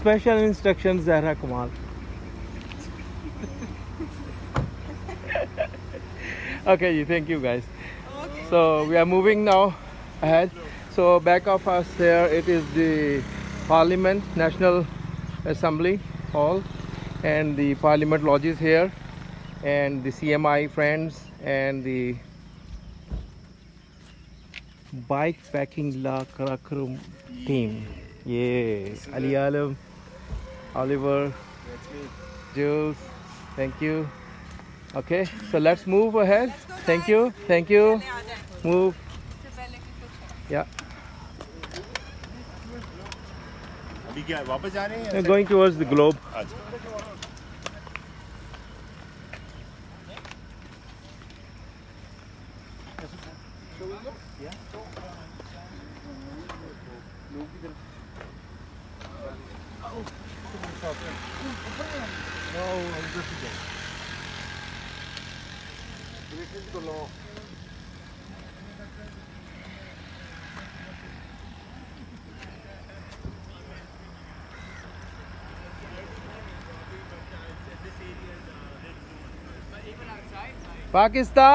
Special instructions, Zahra Kamal. Okay, thank you guys. Okay. So we are moving now ahead. So back of us here, it is the Parliament National Assembly Hall, and the Parliament lodges here, and the CMI friends, and the bike packing La Karakoram team. Yeah, Ali Alam, Oliver, Jules, thank you. Okay, so let's move ahead. Thank you, thank you. Move, yeah. अभी क्या वापस जा रहे हैं? We're going towards the globe. अच्छा. Pakistan.